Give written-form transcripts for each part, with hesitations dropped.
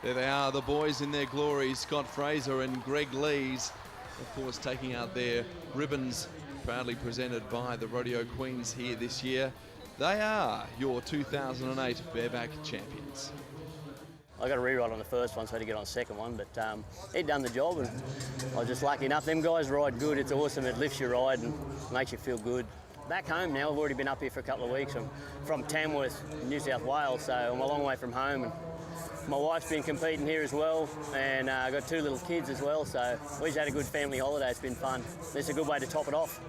There they are, the boys in their glory, Scott Fraser and Greg Lees, of course taking out their ribbons, proudly presented by the Rodeo Queens here this year. They are your 2008 Bareback Champions. I got a reride on the first one, so I had to get on the second one, but he'd done the job and I was just lucky enough. Them guys ride good, it's awesome, it lifts your ride and makes you feel good. Back home now, I've already been up here for a couple of weeks. I'm from Tamworth, New South Wales, so I'm a long way from home. And my wife's been competing here as well, and I've got two little kids as well, so we just had a good family holiday. It's been fun. It's a good way to top it off.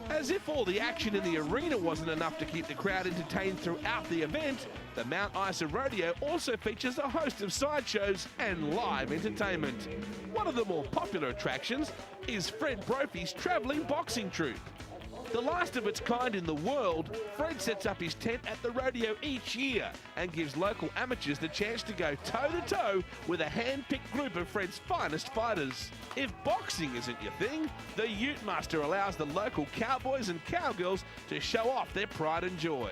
As if all the action in the arena wasn't enough to keep the crowd entertained throughout the event, the Mount Isa Rodeo also features a host of sideshows and live entertainment. One of the more popular attractions is Fred Brophy's travelling boxing troupe. The last of its kind in the world, Fred sets up his tent at the rodeo each year and gives local amateurs the chance to go toe-to-toe with a hand-picked group of Fred's finest fighters. If boxing isn't your thing, the Ute Muster allows the local cowboys and cowgirls to show off their pride and joy.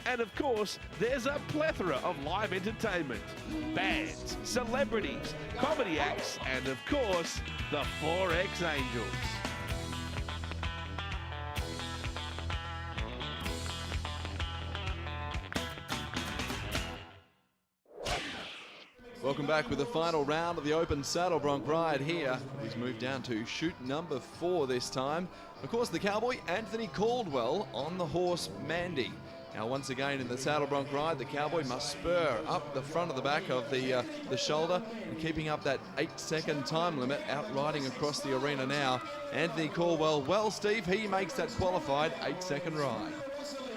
And of course, there's a plethora of live entertainment. Bands, celebrities, comedy acts, and of course, the 4X Angels. Welcome back with the final round of the Open Saddle Bronc Ride here. He's moved down to chute number 4 this time. Of course, the cowboy, Anthony Caldwell, on the horse, Mandy. Now, once again in the Saddle Bronc Ride, the cowboy must spur up the front of the back of the shoulder and keeping up that 8-second time limit, out riding across the arena now. Anthony Caldwell, well, Steve, he makes that qualified 8-second ride.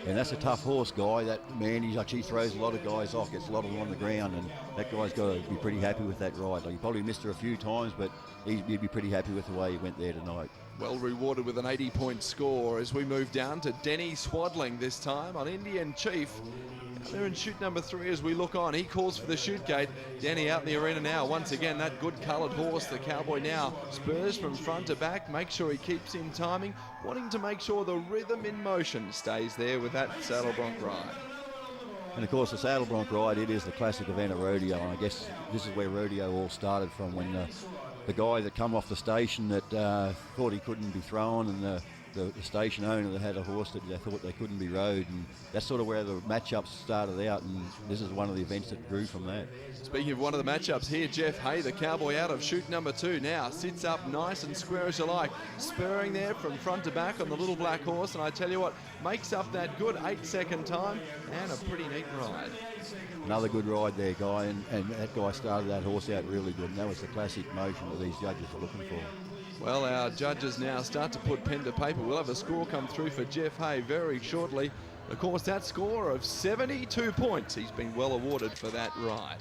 And that's a tough horse, Guy. That man, he actually throws a lot of guys off, gets a lot of them on the ground, and that guy's got to be pretty happy with that ride. Like, he probably missed her a few times, but he'd be pretty happy with the way he went there tonight. Well rewarded with an 80-point score as we move down to Denny Swaddling this time on Indian Chief. They're in chute number 3 as we look on. He calls for the chute gate. Denny out in the arena now. Once again, that good coloured horse, the cowboy now spurs from front to back. Make sure he keeps in timing, wanting to make sure the rhythm in motion stays there with that Saddle Bronc Ride. And of course, the Saddle Bronc Ride, it is the classic event of rodeo, and I guess this is where rodeo all started from, when the guy that come off the station that thought he couldn't be thrown, and the station owner that had a horse that they thought they couldn't be rode, and that's sort of where the matchups started out, and this is one of the events that grew from that. Speaking of one of the matchups here, Jeff Hay, the cowboy out of chute number 2 now, sits up nice and square as you like, spurring there from front to back on the little black horse, and I tell you what, makes up that good 8-second time and a pretty neat ride. Another good ride there, Guy, and that guy started that horse out really good, and that was the classic motion that these judges are looking for. Well, our judges now start to put pen to paper. We'll have a score come through for Jeff Hay very shortly. Of course, that score of 72 points. He's been well awarded for that ride.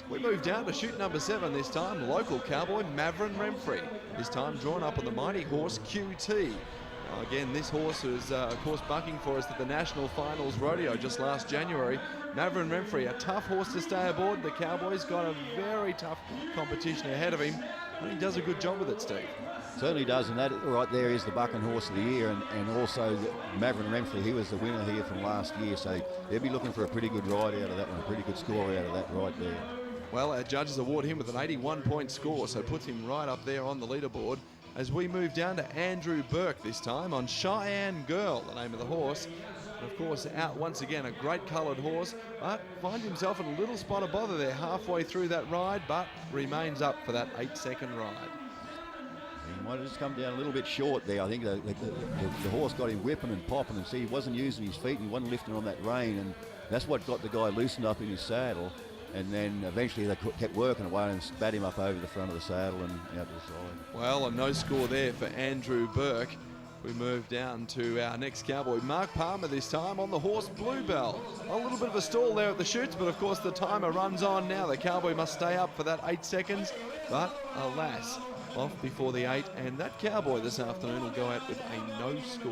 We move down to chute number 7 this time. Local cowboy Maverick Remfrey. This time drawn up on the mighty horse QT. Now, again, this horse was, of course, bucking for us at the National Finals Rodeo just last January. Maverick Remfrey, a tough horse to stay aboard. The cowboy's got a very tough competition ahead of him. And he does a good job with it, Steve. Certainly does, and that right there is the bucking horse of the year, and also Maverick Remfrey, he was the winner here from last year, so they'll be looking for a pretty good ride out of that one, a pretty good score out of that right there. Well, our judges award him with an 81-point score, so puts him right up there on the leaderboard. As we move down to Andrew Burke this time on Cheyenne Girl, the name of the horse. And of course, out once again, a great coloured horse, but finds himself in a little spot of bother there halfway through that ride, but remains up for that 8-second ride. He might have just come down a little bit short there. I think the horse got him whipping and popping, and see, he wasn't using his feet, and he wasn't lifting on that rein, and that's what got the guy loosened up in his saddle. And then eventually they kept working away and spat him up over the front of the saddle and out to the side. Well, a no score there for Andrew Burke. We move down to our next cowboy, Mark Palmer, this time on the horse Bluebell. A little bit of a stall there at the chutes, but of course the timer runs on now. The cowboy must stay up for that 8 seconds, but alas, off before the 8, and that cowboy this afternoon will go out with a no score.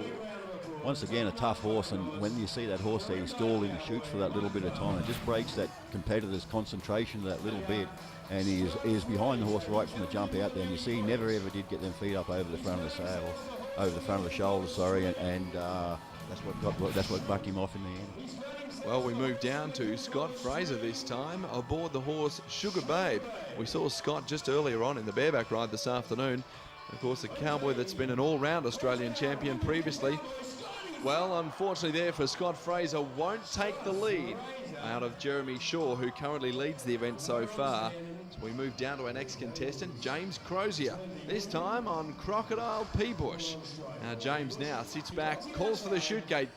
once again, a tough horse, and when you see that horse there, he's stalling and shoots for that little bit of time. It just breaks that competitor's concentration that little bit, and he is behind the horse right from the jump out there, and you see he never ever did get them feet up over the front of the saddle, over the front of the shoulders, sorry, and that's what bucked him off in the end. Well, we move down to Scott Fraser this time aboard the horse Sugar Babe. We saw Scott just earlier on in the bareback ride this afternoon. Of course, a cowboy that's been an all-round Australian champion previously. Well, unfortunately there for Scott Fraser, won't take the lead out of Jeremy Shaw, who currently leads the event so far. So we move down to our next contestant, James Crozier, this time on Crocodile P-Bush. Now James now sits back, calls for the shoot gate,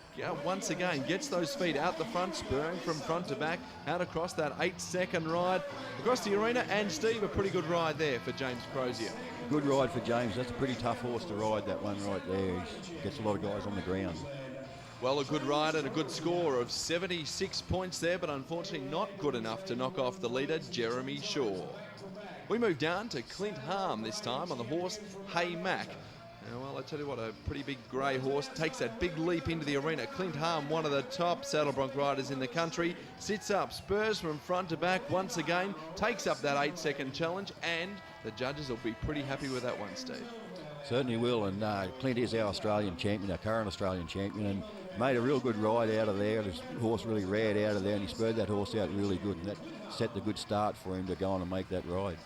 once again gets those feet out the front, spurring from front to back, out across that 8-second ride, across the arena, and Steve, a pretty good ride there for James Crozier. Good ride for James. That's a pretty tough horse to ride, that one right there. He gets a lot of guys on the ground. Well, a good ride and a good score of 76 points there, but unfortunately not good enough to knock off the leader, Jeremy Shaw. We move down to Clint Harm this time on the horse Hey Mac. Well, I tell you what, a pretty big grey horse takes that big leap into the arena. Clint Harm, one of the top saddle bronc riders in the country, sits up, spurs from front to back once again, takes up that 8-second challenge, and the judges will be pretty happy with that one, Steve. Certainly will, and Clint is our Australian champion, our current Australian champion, and made a real good ride out of there. His horse really reared out of there, and he spurred that horse out really good, and that set the good start for him to go on and make that ride.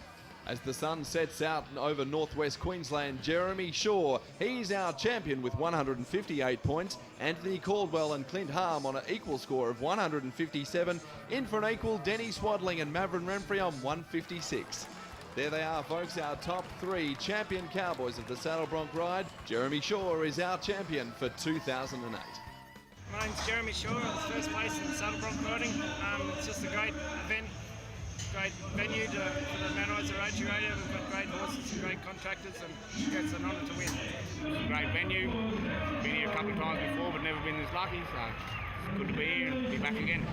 As the sun sets out over northwest Queensland, Jeremy Shaw, he's our champion with 158 points. Anthony Caldwell and Clint Harm on an equal score of 157. In for an equal, Denny Swaddling and Maverick Renfrey on 156. There they are, folks, our top three champion cowboys of the saddle bronc ride. Jeremy Shaw is our champion for 2008. My name's Jeremy Shaw. I'm first place in saddle bronc riding. It's just a great event. Great venue for the Rotary Rodeo. We've got great horses and great contractors, and it's an honour to win. Great venue. Been here a couple of times before, but never been this lucky, so it's good to be here and be back again.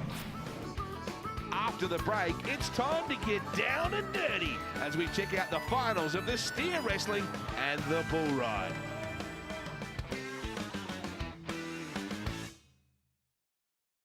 After the break, it's time to get down and dirty as we check out the finals of the steer wrestling and the bull ride.